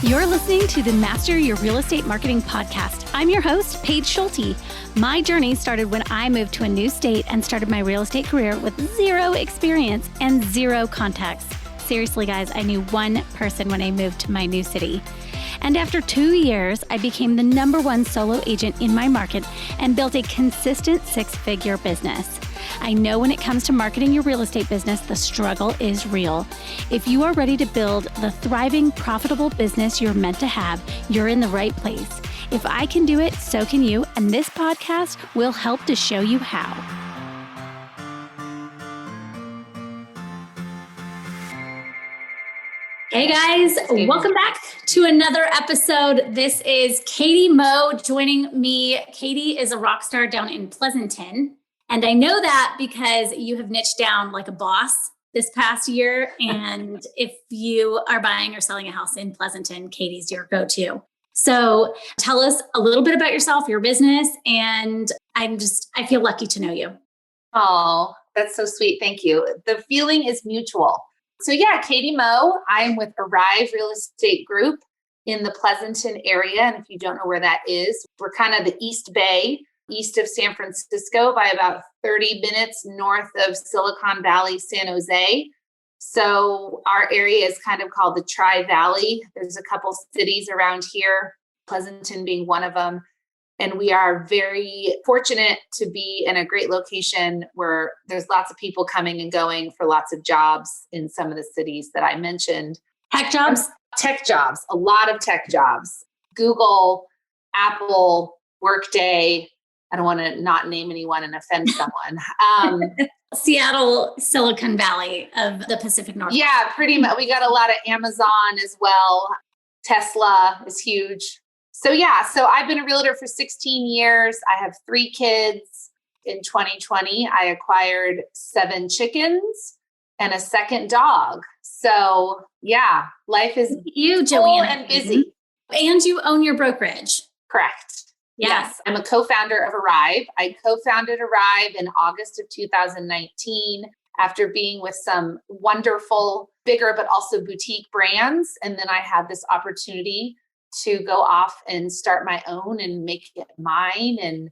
You're listening to the Master Your Real Estate Marketing Podcast. I'm your host, Paige Schulte. My journey started when I moved to a new state and started my real estate career with zero experience and zero contacts. Seriously, guys, I knew one person when I moved to my new city. And after 2 years, I became the #1 solo agent in my market and built a consistent 6-figure business. I know when it comes to marketing your real estate business, the struggle is real. If you are ready to build the thriving, profitable business you're meant to have, you're in the right place. If I can do it, so can you, and this podcast will help to show you how. Hey guys, welcome back to another episode. This is Katie Moe joining me. Katie is a rock star down in Pleasanton. And I know that because you have niched down like a boss this past year. And if you are buying or selling a house in Pleasanton, Katie's your go-to. So tell us a little bit about yourself, your business, and I feel lucky to know you. Oh, that's so sweet. Thank you. The feeling is mutual. So yeah, Katie Moe, I'm with Arrive Real Estate Group in the Pleasanton area. And if you don't know where that is, we're kind of the East Bay, east of San Francisco by about 30 minutes north of Silicon Valley, San Jose. So our area is kind of called the Tri-Valley. There's a couple cities around here, Pleasanton being one of them. And we are very fortunate to be in a great location where there's lots of people coming and going for lots of jobs in some of the cities that I mentioned. Tech jobs? Tech jobs, a lot of tech jobs. Google, Apple, Workday. I don't want to not name anyone and offend someone. Seattle, Silicon Valley of the Pacific Northwest. Yeah, pretty much. We got a lot of Amazon as well. Tesla is huge. So I've been a realtor for 16 years. I have 3 kids. In 2020, I acquired 7 chickens and a second dog. So yeah, life is you, full Joanna, and busy. And you own your brokerage. Correct. Yeah. Yes, I'm a co-founder of Arrive. I co-founded Arrive in August of 2019 after being with some wonderful, bigger, but also boutique brands. And then I had this opportunity to go off and start my own and make it mine and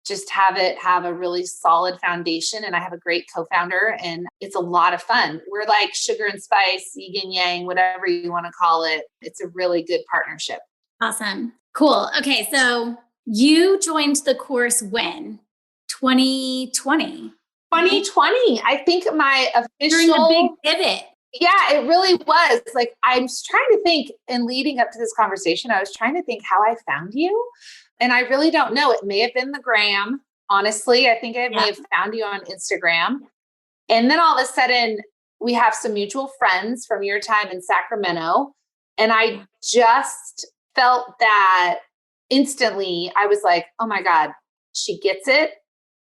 just have it have a really solid foundation. And I have a great co-founder and it's a lot of fun. We're like sugar and spice, yin and yang, whatever you want to call it. It's a really good partnership. Awesome. Cool. Okay. So you joined the course when? 2020. 2020. I think my official... During the big pivot. Yeah, it really was. Like, I was trying to think, and leading up to this conversation, I was trying to think how I found you. And I really don't know. It may have been the gram. Honestly, I think I may have found you on Instagram. And then all of a sudden, we have some mutual friends from your time in Sacramento. And I just felt that instantly. I was like, oh my God, she gets it.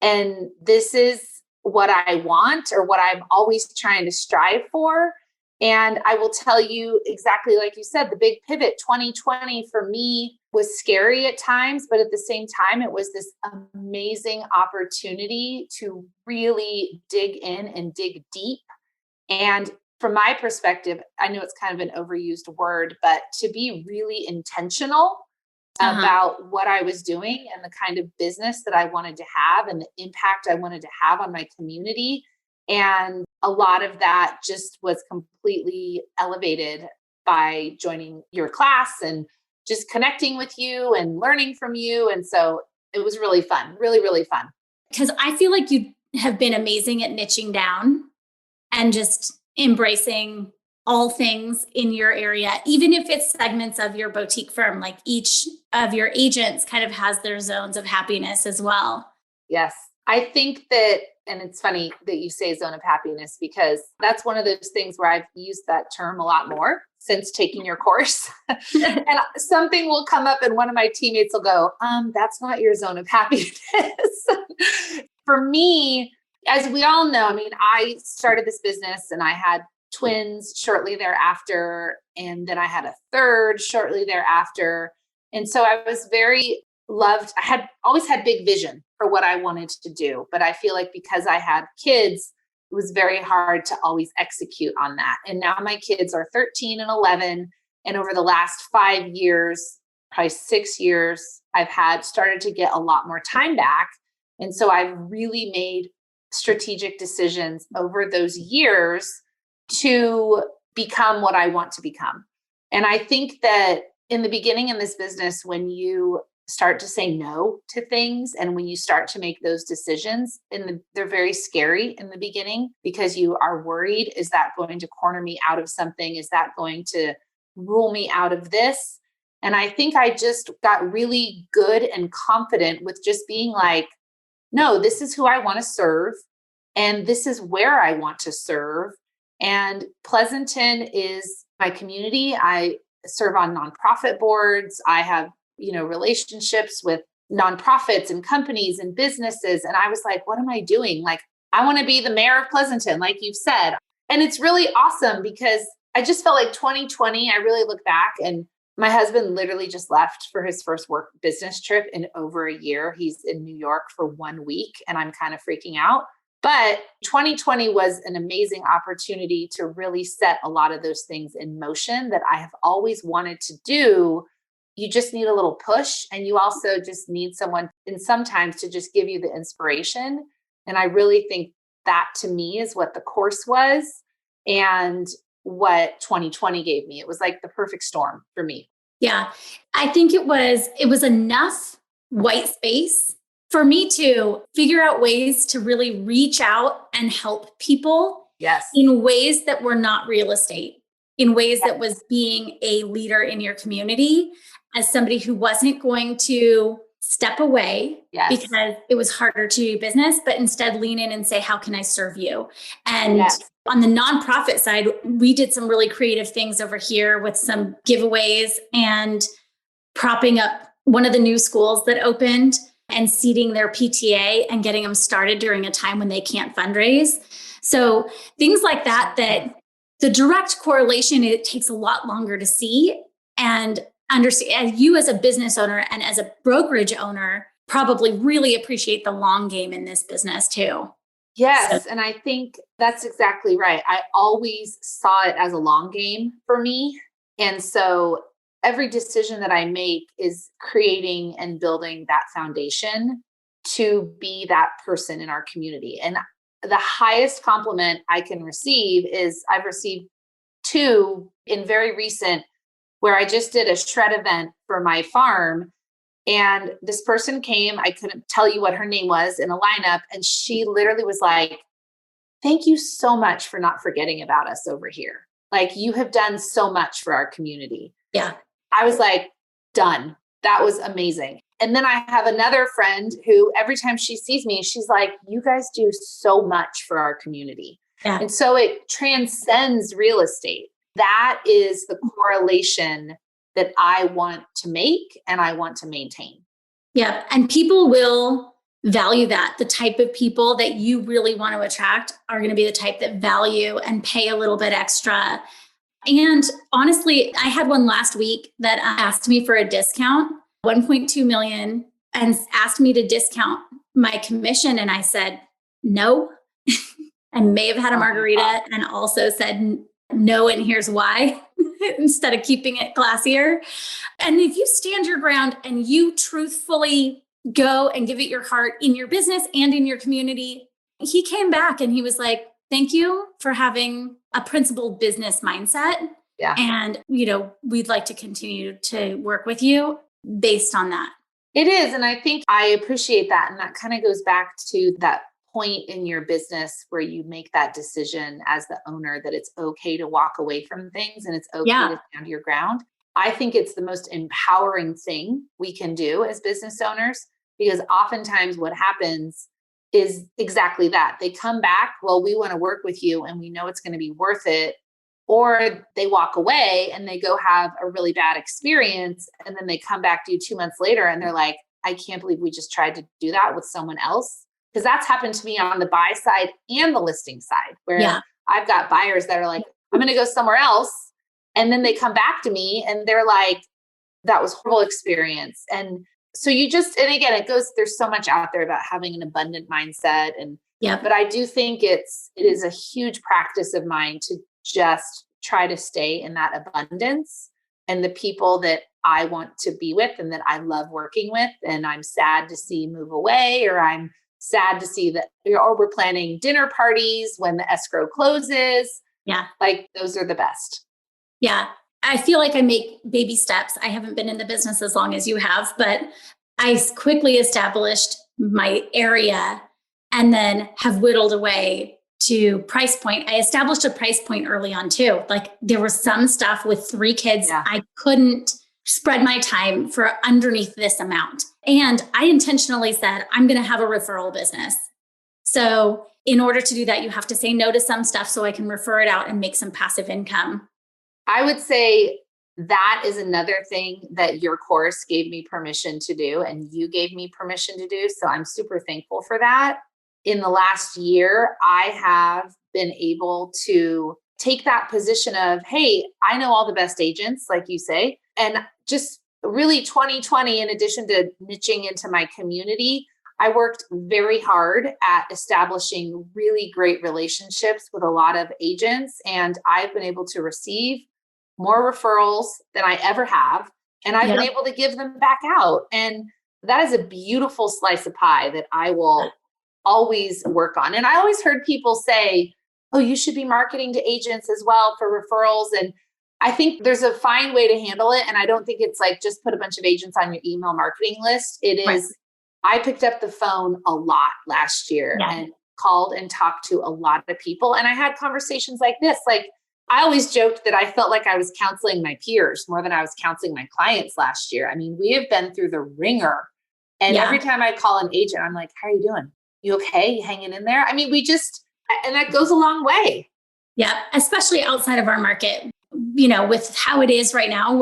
And this is what I want or what I'm always trying to strive for. And I will tell you exactly like you said, the big pivot 2020 for me was scary at times, but at the same time, it was this amazing opportunity to really dig in and dig deep. And from my perspective, I know it's kind of an overused word, but to be really intentional about what I was doing and the kind of business that I wanted to have and the impact I wanted to have on my community. And a lot of that just was completely elevated by joining your class and just connecting with you and learning from you. And so it was really fun, really, really fun. Because I feel like you have been amazing at niching down and just embracing all things in your area, even if it's segments of your boutique firm, like each of your agents kind of has their zones of happiness as well. Yes. I think that, and it's funny that you say zone of happiness, because that's one of those things where I've used that term a lot more since taking your course. And something will come up and one of my teammates will go, that's not your zone of happiness. For me, as we all know, I mean, I started this business and I had twins shortly thereafter. And then I had a third shortly thereafter. And so I was very loved. I had always had big vision for what I wanted to do. But I feel like because I had kids, it was very hard to always execute on that. And now my kids are 13 and 11. And over the last 5 years, probably 6 years, I've started to get a lot more time back. And so I've really made strategic decisions over those years to become what I want to become. And I think that in the beginning in this business, when you start to say no to things and when you start to make those decisions, they're very scary in the beginning because you are worried, is that going to corner me out of something? Is that going to rule me out of this? And I think I just got really good and confident with just being like, no, this is who I want to serve. And this is where I want to serve. And Pleasanton is my community. I serve on nonprofit boards. I have, relationships with nonprofits and companies and businesses. And I was like, what am I doing? Like, I want to be the mayor of Pleasanton, like you've said. And it's really awesome because I just felt like 2020, I really look back, and my husband literally just left for his first work business trip in over a year. He's in New York for 1 week and I'm kind of freaking out. But 2020 was an amazing opportunity to really set a lot of those things in motion that I have always wanted to do. You just need a little push, and you also just need someone, and sometimes, to just give you the inspiration. And I really think that to me is what the course was and what 2020 gave me. It was like the perfect storm for me. Yeah. I think it was enough white space for me to figure out ways to really reach out and help people. Yes. In ways that were not real estate, in ways that was being a leader in your community, as somebody who wasn't going to step away because it was harder to do business, but instead lean in and say, how can I serve you? And on the nonprofit side, we did some really creative things over here with some giveaways and propping up one of the new schools that opened and seeding their PTA and getting them started during a time when they can't fundraise. So things like that the direct correlation, it takes a lot longer to see and understand. As you as a business owner and as a brokerage owner probably really appreciate the long game in this business too. Yes. And I think that's exactly right. I always saw it as a long game for me. And so every decision that I make is creating and building that foundation to be that person in our community. And the highest compliment I can receive is I've received 2 in very recent, where I just did a shred event for my farm. And this person came, I couldn't tell you what her name was in a lineup. And she literally was like, thank you so much for not forgetting about us over here. Like, you have done so much for our community. Yeah. I was like, done. That was amazing. And then I have another friend who every time she sees me, she's like, you guys do so much for our community. Yeah. And so it transcends real estate. That is the correlation that I want to make and I want to maintain. Yeah. And people will value that. The type of people that you really want to attract are going to be the type that value and pay a little bit extra. And honestly, I had one last week that asked me for a discount, 1.2 million, and asked me to discount my commission. And I said, no. I may have had a margarita and also said no, and here's why, instead of keeping it classier. And if you stand your ground and you truthfully go and give it your heart in your business and in your community, he came back and he was like, thank you for having a principled business mindset. Yeah. And, we'd like to continue to work with you based on that. It is. And I think I appreciate that. And that kind of goes back to that point in your business where you make that decision as the owner that it's okay to walk away from things and it's okay to stand your ground. I think it's the most empowering thing we can do as business owners, because oftentimes what happens is exactly that. They come back, well, we want to work with you and we know it's going to be worth it. Or they walk away and they go have a really bad experience. And then they come back to you 2 months later and they're like, I can't believe we just tried to do that with someone else. Because that's happened to me on the buy side and the listing side, where I've got buyers that are like, I'm going to go somewhere else. And then they come back to me and they're like, that was a horrible experience. And so and again, there's so much out there about having an abundant mindset. But I do think it is a huge practice of mine to just try to stay in that abundance and the people that I want to be with and that I love working with. And I'm sad to see move away, or I'm sad to see that, or we're planning dinner parties when the escrow closes. Yeah. Like those are the best. Yeah. I feel like I make baby steps. I haven't been in the business as long as you have, but I quickly established my area and then have whittled away to price point. I established a price point early on too. Like there was some stuff with 3 kids. Yeah. I couldn't spread my time for underneath this amount. And I intentionally said, I'm going to have a referral business. So in order to do that, you have to say no to some stuff so I can refer it out and make some passive income. I would say that is another thing that your course gave me permission to do, and you gave me permission to do. So I'm super thankful for that. In the last year, I have been able to take that position of, hey, I know all the best agents, like you say, and just really 2020, in addition to niching into my community, I worked very hard at establishing really great relationships with a lot of agents, and I've been able to receive more referrals than I ever have. And I've been able to give them back out. And that is a beautiful slice of pie that I will always work on. And I always heard people say, oh, you should be marketing to agents as well for referrals. And I think there's a fine way to handle it. And I don't think it's like just put a bunch of agents on your email marketing list. It is, I picked up the phone a lot last year and called and talked to a lot of people. And I had conversations like this. Like, I always joked that I felt like I was counseling my peers more than I was counseling my clients last year. I mean, we have been through the ringer. And every time I call an agent, I'm like, how are you doing? You okay? You hanging in there? I mean, and that goes a long way. Yeah, especially outside of our market. You know, with how it is right now,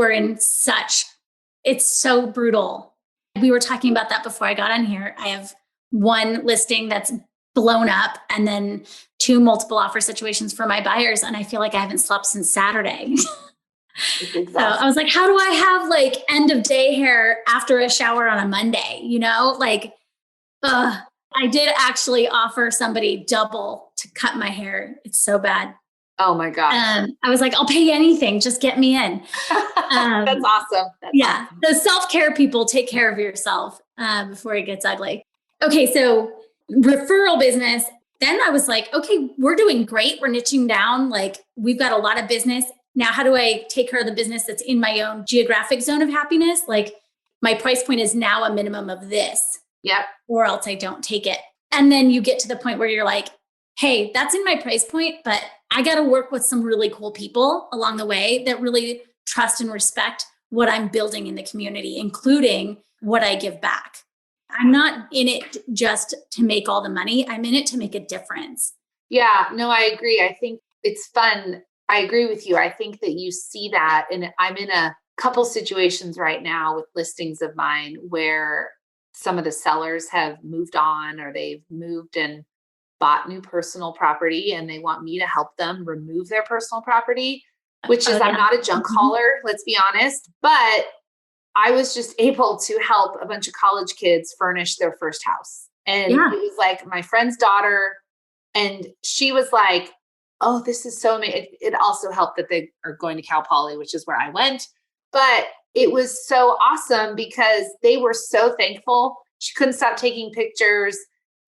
it's so brutal. We were talking about that before I got on here. I have one listing that's blown up and then 2 multiple offer situations for my buyers. And I feel like I haven't slept since Saturday. So I was like, how do I have like end of day hair after a shower on a Monday? You know, like, I did actually offer somebody double to cut my hair. It's so bad. Oh my God. I was like, I'll pay anything. Just get me in. That's awesome. Awesome. The self-care people, take care of yourself before it gets ugly. Okay. So referral business. Then I was like, okay, we're doing great. We're niching down. Like we've got a lot of business. Now, how do I take care of the business that's in my own geographic zone of happiness? Like my price point is now a minimum of this. Yep. Or else I don't take it. And then you get to the point where you're like, hey, that's in my price point, but I got to work with some really cool people along the way that really trust and respect what I'm building in the community, including what I give back. I'm not in it just to make all the money. I'm in it to make a difference. Yeah, no, I agree. I think it's fun. I agree with you. I think that you see that. And I'm in a couple situations right now with listings of mine where some of the sellers have moved on, or they've moved and bought new personal property, and they want me to help them remove their personal property, which is, I'm not a junk hauler, let's be honest, but I was just able to help a bunch of college kids furnish their first house. And it was like my friend's daughter, and she was like, oh, this is so amazing. It also helped that they are going to Cal Poly, which is where I went. But it was so awesome because they were so thankful. She couldn't stop taking pictures.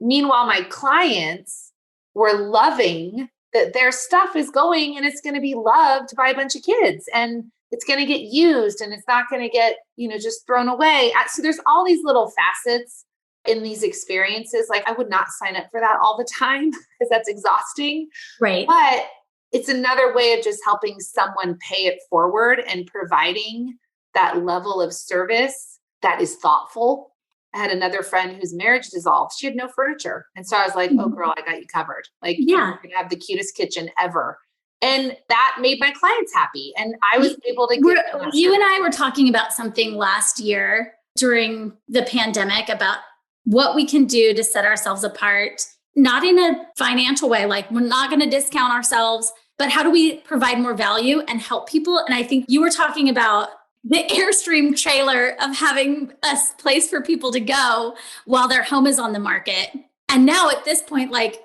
Meanwhile, my clients were loving that their stuff is going and it's going to be loved by a bunch of kids, and it's going to get used, and it's not going to get, just thrown away. So there's all these little facets in these experiences. Like I would not sign up for that all the time because that's exhausting. Right. But it's another way of just helping someone pay it forward and providing that level of service that is thoughtful. I had another friend whose marriage dissolved. She had no furniture. And so I was like, oh girl, I got you covered. Like you're going to have the cutest kitchen ever. And that made my clients happy. And I was able to get you and I were talking about something last year during the pandemic about what we can do to set ourselves apart, not in a financial way, like we're not going to discount ourselves, but how do we provide more value and help people? And I think you were talking about the Airstream trailer of having a place for people to go while their home is on the market. And now at this point, like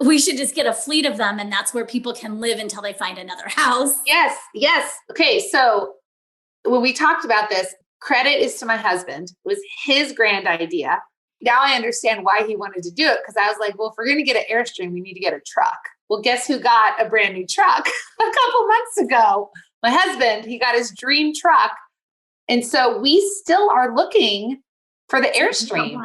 we should just get a fleet of them, and that's where people can live until they find another house. Yes. Okay. So when we talked about this, credit is to my husband. It was his grand idea. Now I understand why he wanted to do it, because I was like, well, if we're going to get an Airstream, we need to get a truck. Well, guess who got a brand new truck a couple months ago? My husband. He got his dream truck. And so we still are looking for the Airstream.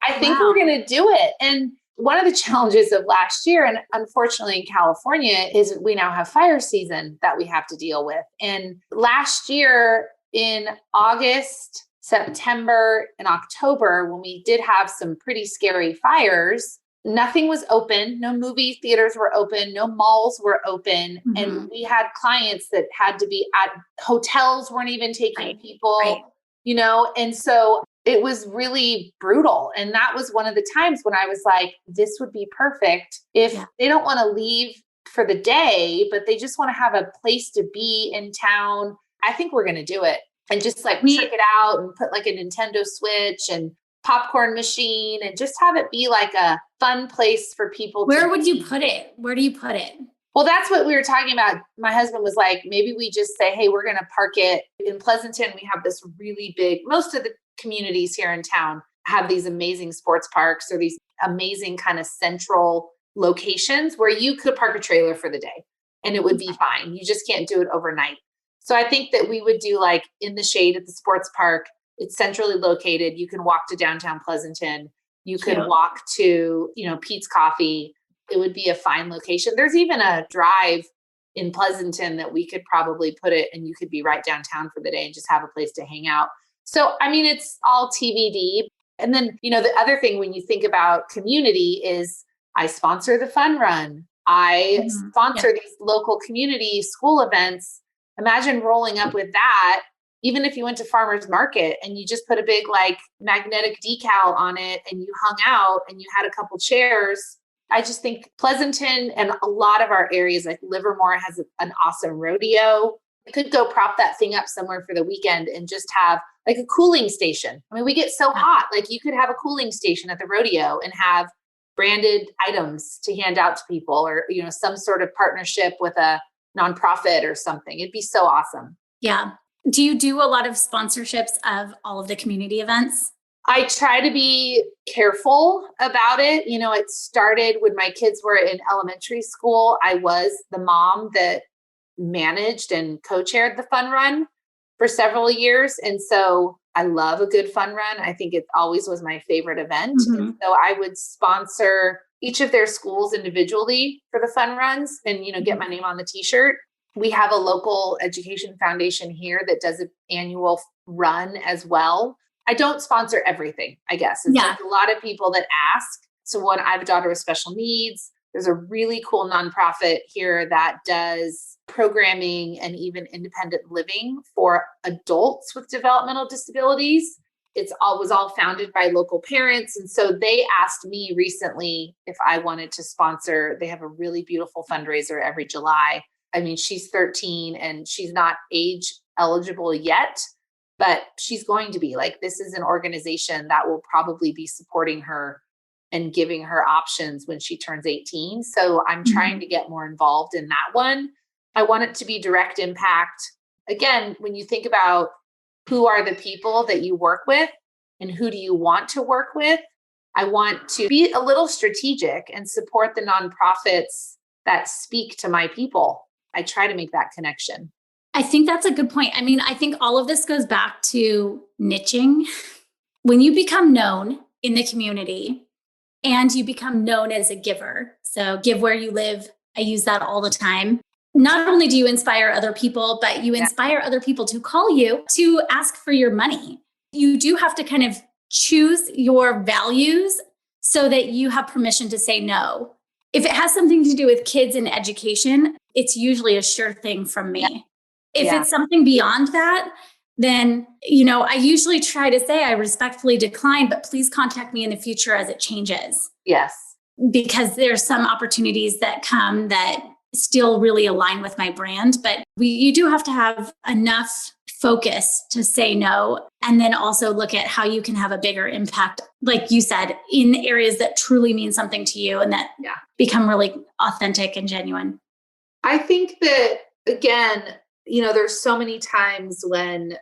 I think we're going to do it. And one of the challenges of last year, and unfortunately in California, is we now have fire season that we have to deal with. And last year in August, September, and October, when we did have some pretty scary fires, nothing was open. No movie theaters were open. No malls were open. Mm-hmm. And we had clients that had to be at hotels, weren't even taking people, you know? And so it was really brutal. And that was one of the times when I was like, this would be perfect if they don't want to leave for the day, but they just want to have a place to be in town. I think we're going to do it and just like trick it out and put like a Nintendo Switch and popcorn machine and just have it be like a fun place for people. Where would you put it? Where do you put it? Well, that's what we were talking about. My husband was like, maybe we just say, hey, we're going to park it in Pleasanton. We have this really big, most of the communities here in town have these amazing sports parks or these amazing kind of central locations where you could park a trailer for the day and it would be fine. You just can't do it overnight. So I think that we would do like in the shade at the sports park. It's centrally located. You can walk to downtown Pleasanton. You could walk to, Pete's Coffee. It would be a fine location. There's even a drive in Pleasanton that we could probably put it and you could be right downtown for the day and just have a place to hang out. So, I mean, it's all TBD. And then, the other thing when you think about community is I sponsor the fun run. I sponsor these local community school events. Imagine rolling up with that, even if you went to farmer's market and you just put a big like magnetic decal on it and you hung out and you had a couple chairs. I just think Pleasanton and a lot of our areas like Livermore has an awesome rodeo. You could go prop that thing up somewhere for the weekend and just have like a cooling station. I mean, we get so hot, like you could have a cooling station at the rodeo and have branded items to hand out to people or, some sort of partnership with a nonprofit or something. It'd be so awesome. Yeah. Do you do a lot of sponsorships of all of the community events? I try to be careful about it. It started when my kids were in elementary school. I was the mom that managed and co-chaired the fun run for several years. And so I love a good fun run. I think it always was my favorite event. Mm-hmm. And so I would sponsor each of their schools individually for the fun runs and, get my name on the t-shirt. We have a local education foundation here that does an annual run as well. I don't sponsor everything, I guess. It's like a lot of people that ask. So when I have a daughter with special needs, there's a really cool nonprofit here that does programming and even independent living for adults with developmental disabilities. It was all founded by local parents. And so they asked me recently if I wanted to sponsor. They have a really beautiful fundraiser every July. I mean, she's 13 and she's not age eligible yet, but she's going to be. Like, this is an organization that will probably be supporting her and giving her options when she turns 18. So I'm trying to get more involved in that one. I want it to be direct impact. Again, when you think about who are the people that you work with and who do you want to work with, I want to be a little strategic and support the nonprofits that speak to my people. I try to make that connection. I think that's a good point. I mean, I think all of this goes back to niching. When you become known in the community and you become known as a giver, so give where you live, I use that all the time. Not only do you inspire other people, but you inspire other people to call you to ask for your money. You do have to kind of choose your values so that you have permission to say no. If it has something to do with kids and education, it's usually a sure thing from me. If it's something beyond that, then, I usually try to say I respectfully decline, but please contact me in the future as it changes. Yes. Because there's some opportunities that come that still really align with my brand, but you do have to have enough focus to say no, and then also look at how you can have a bigger impact, like you said, in areas that truly mean something to you and that become really authentic and genuine. I think that, again, there's so many times when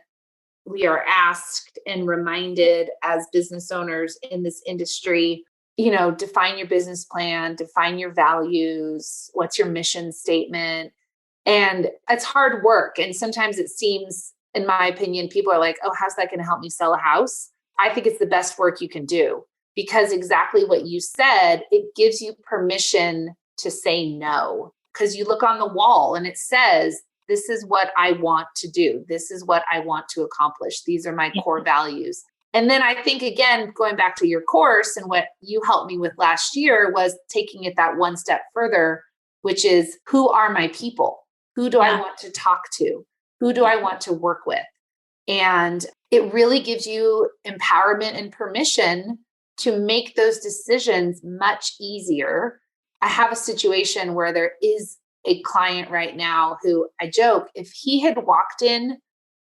we are asked and reminded as business owners in this industry, define your business plan, define your values, what's your mission statement. And it's hard work. And sometimes it seems, in my opinion, people are like, oh, how's that going to help me sell a house? I think it's the best work you can do because exactly what you said, it gives you permission to say no. Because you look on the wall and it says, this is what I want to do. This is what I want to accomplish. These are my core values. And then I think, again, going back to your course and what you helped me with last year was taking it that one step further, which is who are my people? Who do I want to talk to? Who do I want to work with? And it really gives you empowerment and permission to make those decisions much easier. I have a situation where there is a client right now who I joke, if he had walked in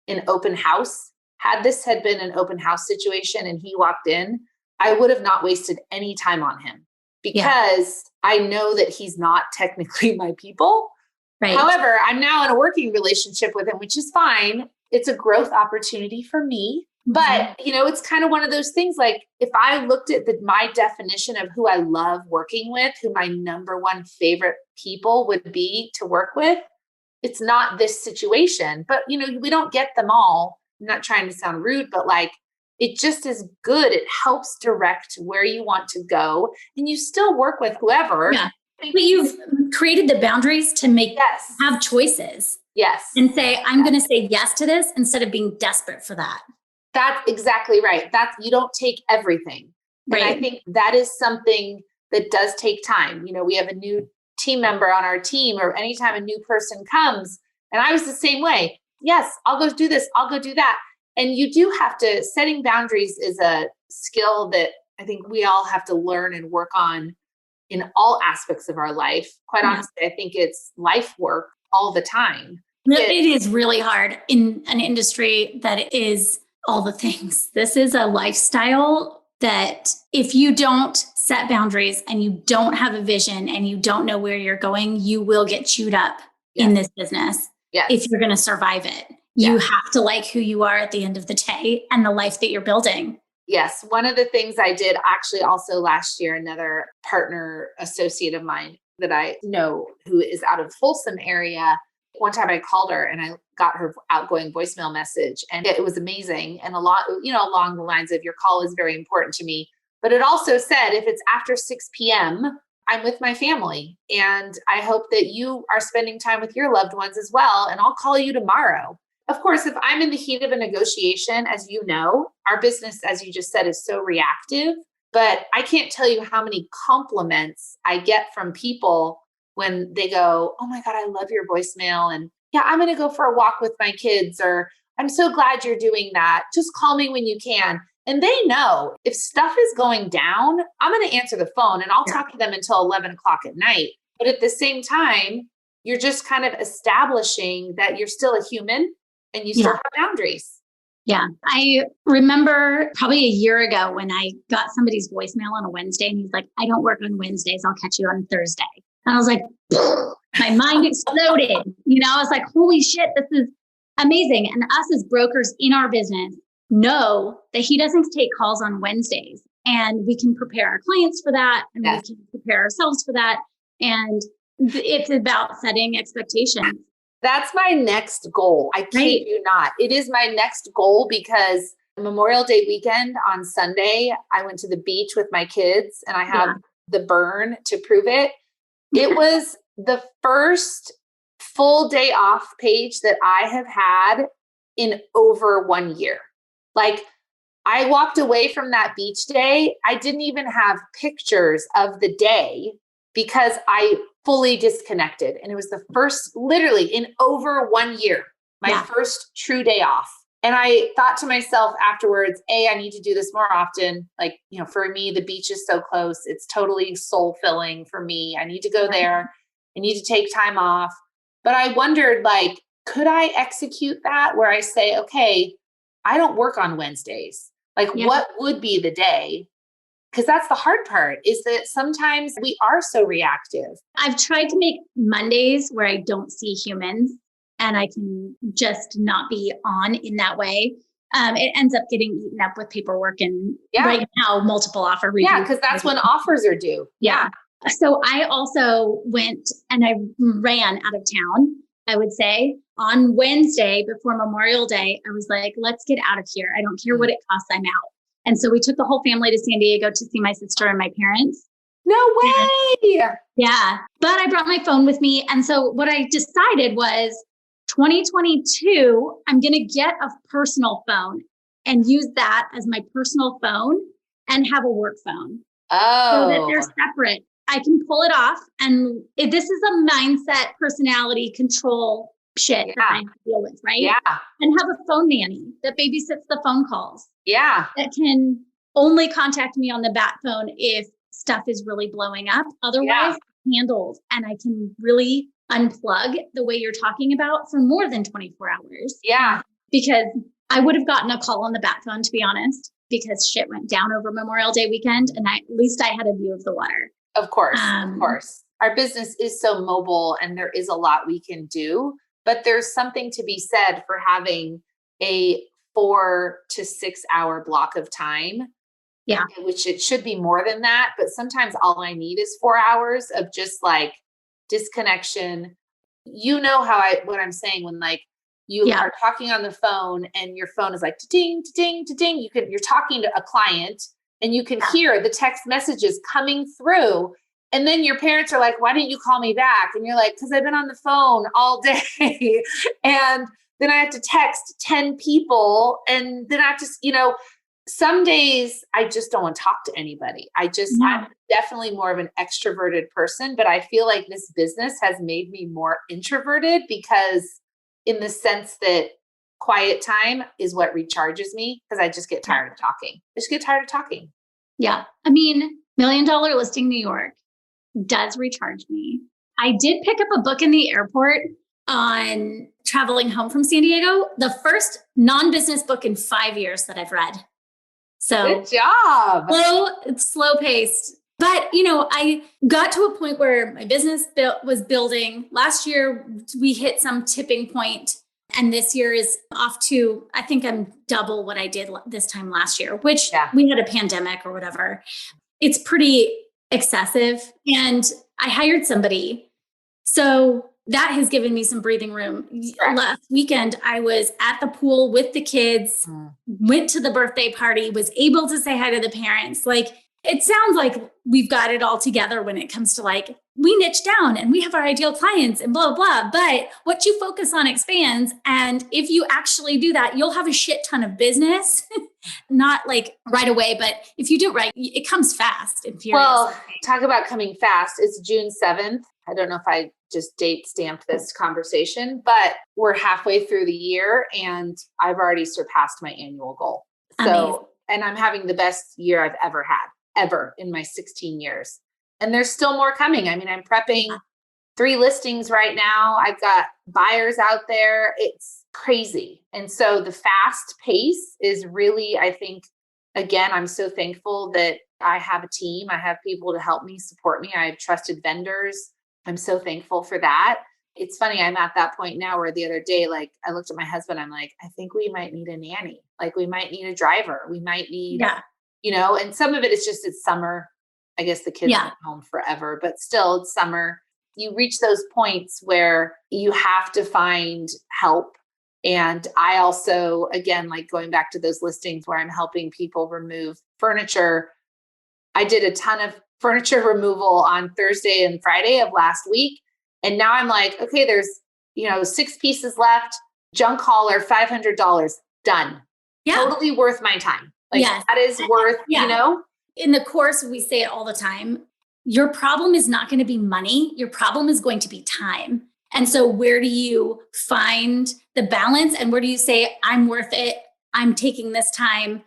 an open house, had this had been an open house situation and he walked in, I would have not wasted any time on him because I know that he's not technically my people. Right. However, I'm now in a working relationship with him, which is fine. It's a growth opportunity for me. But, it's kind of one of those things like if I looked at my definition of who I love working with, who my number one favorite people would be to work with, it's not this situation. But, we don't get them all. I'm not trying to sound rude, but it just is good. It helps direct where you want to go. And you still work with whoever. Yeah. But you've created the boundaries to have choices. Yes. And say, I'm going to say yes to this instead of being desperate for that. That's exactly right. You don't take everything. Right. And I think that is something that does take time. We have a new team member on our team, or anytime a new person comes, and I was the same way. Yes, I'll go do this. I'll go do that. And you do have to, setting boundaries is a skill that I think we all have to learn and work on in all aspects of our life. Quite honestly, I think it's life work all the time. It is really hard in an industry that is all the things. This is a lifestyle that if you don't set boundaries and you don't have a vision and you don't know where you're going, you will get chewed up in this business if you're going to survive it. You have to like who you are at the end of the day and the life that you're building. Yes. One of the things I did actually also last year, another partner associate of mine that I know who is out of Folsom area, one time I called her and I got her outgoing voicemail message and it was amazing. And a lot, along the lines of your call is very important to me. But it also said, if it's after 6 p.m., I'm with my family. And I hope that you are spending time with your loved ones as well. And I'll call you tomorrow. Of course, if I'm in the heat of a negotiation, as you know, our business, as you just said, is so reactive. But I can't tell you how many compliments I get from people when they go, oh my God, I love your voicemail. And yeah, I'm going to go for a walk with my kids, or I'm so glad you're doing that. Just call me when you can. And they know if stuff is going down, I'm going to answer the phone and I'll talk to them until 11 o'clock at night. But at the same time, you're just kind of establishing that you're still a human and you still have boundaries. Yeah. I remember probably a year ago when I got somebody's voicemail on a Wednesday and he's like, I don't work on Wednesdays. I'll catch you on Thursday. And I was like, my mind exploded. I was like, holy shit, this is amazing. And us as brokers in our business know that he doesn't take calls on Wednesdays, and we can prepare our clients for that. And we can prepare ourselves for that. And it's about setting expectations. That's my next goal. I kid you not. It is my next goal because Memorial Day weekend on Sunday, I went to the beach with my kids and I have the burn to prove it. It was the first full day off page that I have had in over 1 year. I walked away from that beach day. I didn't even have pictures of the day because I fully disconnected. And it was the first, literally in over 1 year, my first true day off. And I thought to myself afterwards, I need to do this more often. For me, the beach is so close. It's totally soul filling for me. I need to go there. I need to take time off. But I wondered, could I execute that where I say, okay, I don't work on Wednesdays. What would be the day? Because that's the hard part, is that sometimes we are so reactive. I've tried to make Mondays where I don't see humans and I can just not be on in that way. It ends up getting eaten up with paperwork and right now multiple offer reviews. Yeah, because that's when offers are due. Yeah. So I also went and I ran out of town, I would say. On Wednesday before Memorial Day, I was like, let's get out of here. I don't care what it costs, I'm out. And so we took the whole family to San Diego to see my sister and my parents. No way. Yeah. But I brought my phone with me. And so what I decided was 2022, I'm going to get a personal phone and use that as my personal phone and have a work phone. Oh. So that they're separate. I can pull it off. And this is a mindset, personality control shit that I have to deal with, right? Yeah. And have a phone nanny that babysits the phone calls. Yeah. That can only contact me on the bat phone if stuff is really blowing up. Otherwise, handled. And I can really unplug the way you're talking about for more than 24 hours. Yeah. Because I would have gotten a call on the bat phone, to be honest, because shit went down over Memorial Day weekend. And at least I had a view of the water. Of course. Of course. Our business is so mobile and there is a lot we can do, but there's something to be said for having a 4 to 6 hour block of time. Yeah. Which it should be more than that. But sometimes all I need is 4 hours of just like disconnection. You know what I'm saying when like you are talking on the phone and your phone is like ding, ding, ding. You're talking to a client and you can hear the text messages coming through. And then your parents are like, why didn't you call me back? And you're like, because I've been on the phone all day. And then I have to text 10 people. And then I have to, some days I just don't want to talk to anybody. I'm definitely more of an extroverted person, but I feel like this business has made me more introverted because in the sense that quiet time is what recharges me because I just get tired of talking. Yeah. I mean, $1 Million Listing New York does recharge me. I did pick up a book in the airport on traveling home from San Diego, the first non-business book in 5 years that I've read. So good job. It's slow paced. But, I got to a point where my business was building. Last year, we hit some tipping point. And this year is off to, I think I'm double what I did this time last year, which we had a pandemic or whatever. It's pretty excessive. And I hired somebody. So that has given me some breathing room. Last weekend, I was at the pool with the kids, went to the birthday party, was able to say hi to the parents. Like, it sounds like we've got it all together when it comes to like, we niche down and we have our ideal clients and blah, blah, blah. But what you focus on expands. And if you actually do that, you'll have a shit ton of business, not like right away. But if you do it right, it comes fast and furious. Well, talk about coming fast. It's June 7th. I don't know if I just date stamped this conversation, but we're halfway through the year and I've already surpassed my annual goal. So, and I'm having the best year I've ever had, ever in my 16 years. And there's still more coming. I mean, I'm prepping 3 listings right now. I've got buyers out there. It's crazy. And so the fast pace is really, I think, again, I'm so thankful that I have a team. I have people to help me, support me. I have trusted vendors. I'm so thankful for that. It's funny. I'm at that point now where the other day, like I looked at my husband, I'm like, I think we might need a nanny. Like we might need a driver. We might need, and some of it is just it's summer. I guess the kids are home forever, but still it's summer. You reach those points where you have to find help. And I also, again, like going back to those listings where I'm helping people remove furniture. I did a ton of furniture removal on Thursday and Friday of last week. And now I'm like, okay, there's, 6 pieces left, junk hauler, $500, done. Yeah. Totally worth my time. Like that is worth, In the course, we say it all the time. Your problem is not going to be money. Your problem is going to be time. And so where do you find the balance? And where do you say, I'm worth it? I'm taking this time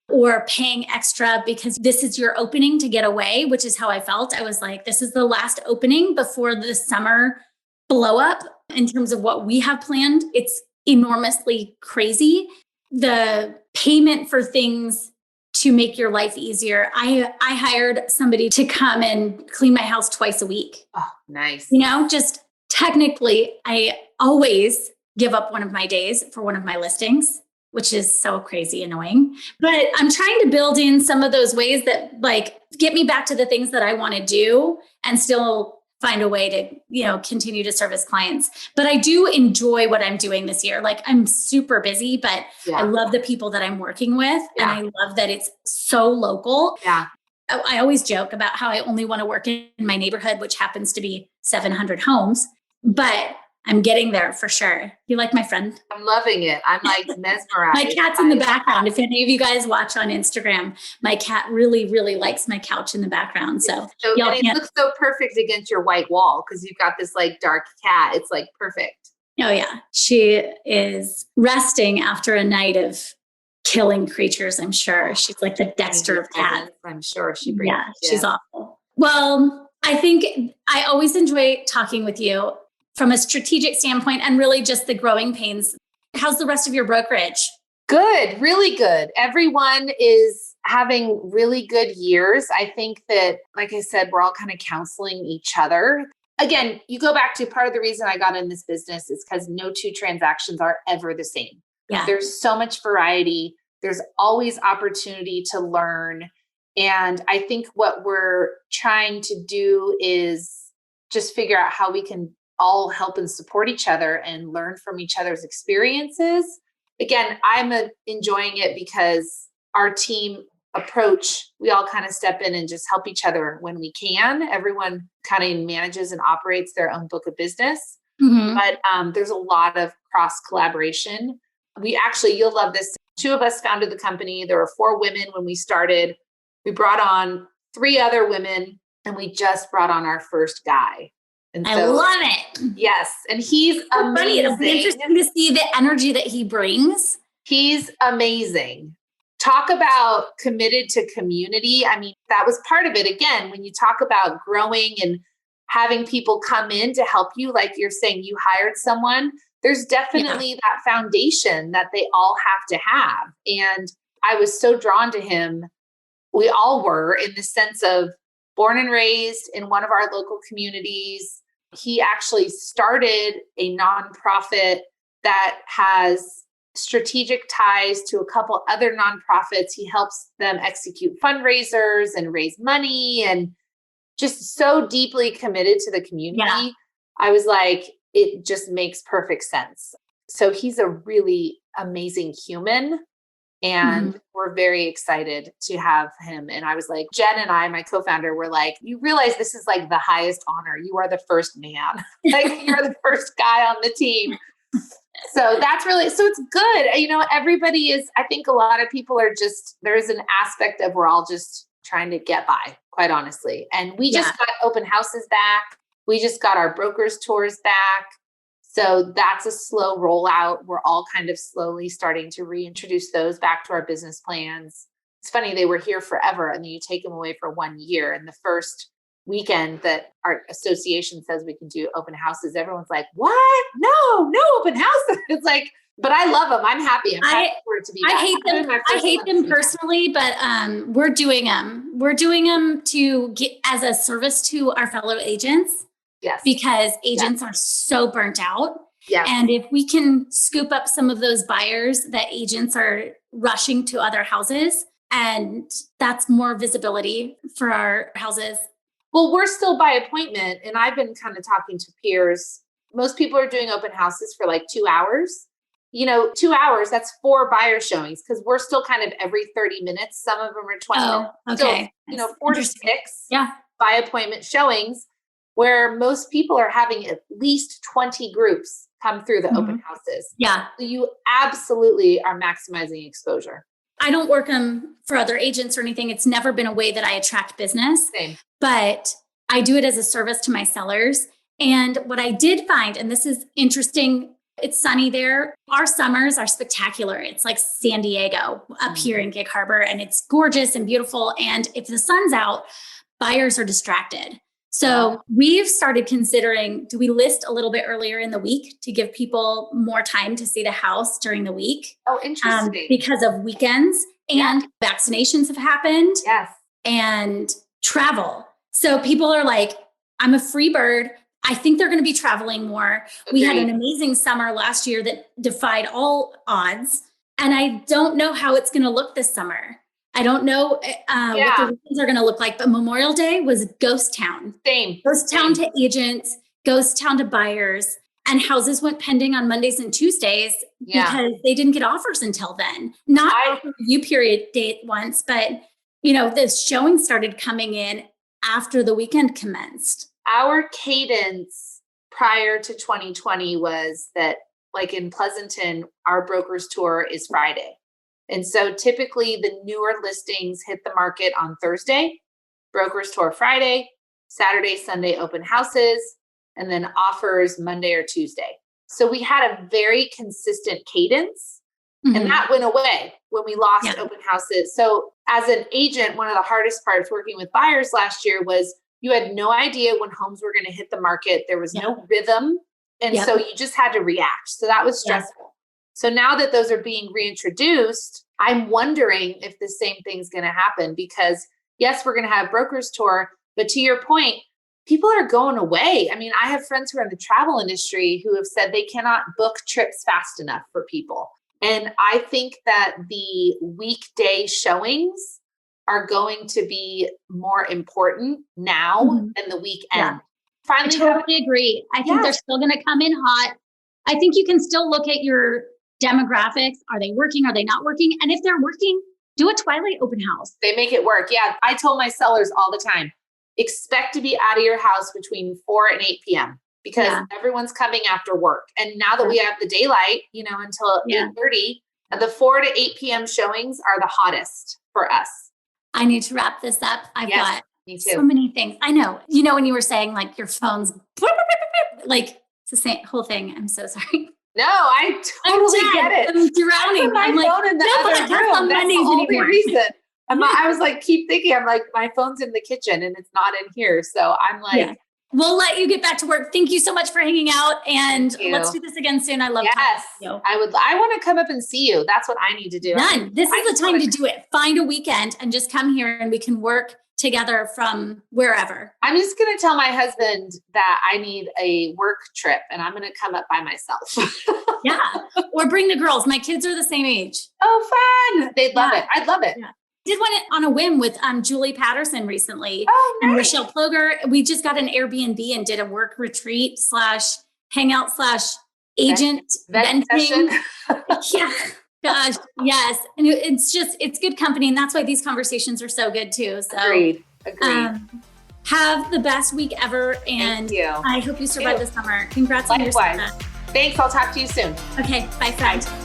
or paying extra because this is your opening to get away, which is how I felt. I was like, this is the last opening before the summer blow up in terms of what we have planned. It's enormously crazy. The payment for things to make your life easier. I hired somebody to come and clean my house twice a week. Oh, nice. Just technically, I always give up one of my days for one of my listings, which is so crazy annoying. But I'm trying to build in some of those ways that like get me back to the things that I want to do and still find a way to, continue to service clients. But I do enjoy what I'm doing this year. Like I'm super busy, but I love the people that I'm working with. And I love that it's so local. Yeah. I always joke about how I only want to work in my neighborhood, which happens to be 700 homes, but I'm getting there for sure. You like my friend? I'm loving it. I'm like mesmerized. My cat's in the background. If any of you guys watch on Instagram, my cat really, really likes my couch in the background. So and it looks so perfect against your white wall because you've got this like dark cat. It's like perfect. Oh yeah. She is resting after a night of killing creatures, I'm sure. She's like the Dexter of cats. I'm sure she brings. Yeah, she's awful. Well, I think I always enjoy talking with you from a strategic standpoint and really just the growing pains. How's the rest of your brokerage? Good, really good. Everyone is having really good years. I think that, like I said, we're all kind of counseling each other. Again, you go back to part of the reason I got in this business is because no two transactions are ever the same. Yeah. There's so much variety. There's always opportunity to learn. And I think what we're trying to do is just figure out how we can all help and support each other and learn from each other's experiences. Again, I'm enjoying it because our team approach, we all kind of step in and just help each other when we can. Everyone kind of manages and operates their own book of business. Mm-hmm. But there's a lot of cross collaboration. We actually, you'll love this. 2 of us founded the company. There were 4 women when we started. We brought on 3 other women and we just brought on our first guy. And I love it. Yes. And he's amazing. Funny. It'll be interesting to see the energy that he brings. He's amazing. Talk about committed to community. I mean, that was part of it. Again, when you talk about growing and having people come in to help you, like you're saying, you hired someone, there's definitely that foundation that they all have to have. And I was so drawn to him. We all were, in the sense of born and raised in one of our local communities. He actually started a nonprofit that has strategic ties to a couple other nonprofits. He helps them execute fundraisers and raise money and just so deeply committed to the community. Yeah. I was like, it just makes perfect sense. So he's a really amazing human. And we're very excited to have him. And I was like, Jen and I, my co-founder, were like, you realize this is like the highest honor. You are the first man. Like you're the first guy on the team. So that's really, so it's good. Everybody is, I think a lot of people are just, there's an aspect of we're all just trying to get by, quite honestly. And we just got open houses back. We just got our brokers tours back. So that's a slow rollout. We're all kind of slowly starting to reintroduce those back to our business plans. It's funny, they were here forever and then you take them away for 1 year. And the first weekend that our association says we can do open houses, everyone's like, what? No open houses. It's like, but I love them. I'm happy. I'm happy for it to be back. I hate them personally, but we're doing them. We're doing them to get as a service to our fellow agents. Yes. Because agents are so burnt out. Yes. And if we can scoop up some of those buyers that agents are rushing to other houses, and that's more visibility for our houses. Well, we're still by appointment. And I've been kind of talking to peers. Most people are doing open houses for like 2 hours. 2 hours, that's 4 buyer showings because we're still kind of every 30 minutes. Some of them are 20 minutes. Okay. So, 4 to 6 by appointment showings, where most people are having at least 20 groups come through the open houses. Yeah. So you absolutely are maximizing exposure. I don't work them for other agents or anything. It's never been a way that I attract business. Same. But I do it as a service to my sellers. And what I did find, and this is interesting, it's sunny there. Our summers are spectacular. It's like San Diego up here in Gig Harbor, and it's gorgeous and beautiful. And if the sun's out, buyers are distracted. So we've started considering, do we list a little bit earlier in the week to give people more time to see the house during the week? Oh, interesting. Because of weekends and vaccinations have happened. Yes. And travel. So people are like, I'm a free bird. I think they're going to be traveling more. Agreed. We had an amazing summer last year that defied all odds. And I don't know how it's going to look this summer. I don't know what the weekends are going to look like, but Memorial Day was ghost town. Ghost town to agents, ghost town to buyers, and houses went pending on Mondays and Tuesdays because they didn't get offers until then. Not offer review period date once, but the showing started coming in after the weekend commenced. Our cadence prior to 2020 was that, like in Pleasanton, our broker's tour is Friday. And so typically the newer listings hit the market on Thursday, broker's tour Friday, Saturday, Sunday open houses, and then offers Monday or Tuesday. So we had a very consistent cadence, and that went away when we lost open houses. So as an agent, one of the hardest parts working with buyers last year was you had no idea when homes were going to hit the market. There was no rhythm. And so you just had to react. So that was stressful. So now that those are being reintroduced, I'm wondering if the same thing's going to happen, because yes, we're going to have broker's tour, but to your point, people are going away. I mean, I have friends who are in the travel industry who have said they cannot book trips fast enough for people. And I think that the weekday showings are going to be more important now than the weekend. Yeah. I totally agree. I think they're still going to come in hot. I think you can still look at your demographics. Are they working? Are they not working? And if they're working, do a twilight open house. They make it work. Yeah. I told my sellers all the time, expect to be out of your house between 4 and 8 p.m. because everyone's coming after work. And now that we have the daylight, until 8:30, the 4 to 8 p.m. showings are the hottest for us. I need to wrap this up. I've got me too. So many things. I know. When you were saying like your phone's like it's the same whole thing. I'm so sorry. No, I totally get it. I'm drowning. I'm like, phone in the other room. That's the only reason. I was like, keep thinking. I'm like, my phone's in the kitchen and it's not in here. So I'm like, we'll let you get back to work. Thank you so much for hanging out, and let's do this again soon. I love talking to you. I want to come up and see you. That's what I need to do. This is the time to do it. Find a weekend and just come here and we can work together from wherever. I'm just going to tell my husband that I need a work trip and I'm going to come up by myself. Or bring the girls. My kids are the same age. Oh, fun. They'd love it. I'd love it. Yeah. Did one on a whim with Julie Patterson recently. Oh, nice. And Rochelle Ploger. We just got an Airbnb and did a work retreat / hangout / agent venting. Gosh, yes. And it's good company. And that's why these conversations are so good too. So Agreed. Have the best week ever. And thank you. I hope you survive the summer. Congrats on your summer. Thanks. I'll talk to you soon. Okay. Bye, friend. Bye.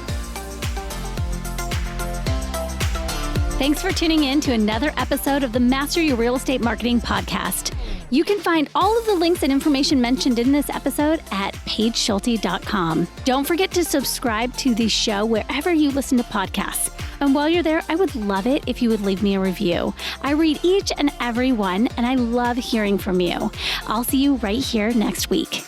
Thanks for tuning in to another episode of the Master Your Real Estate Marketing Podcast. You can find all of the links and information mentioned in this episode at paigeschulte.com. Don't forget to subscribe to the show wherever you listen to podcasts. And while you're there, I would love it if you would leave me a review. I read each and every one, and I love hearing from you. I'll see you right here next week.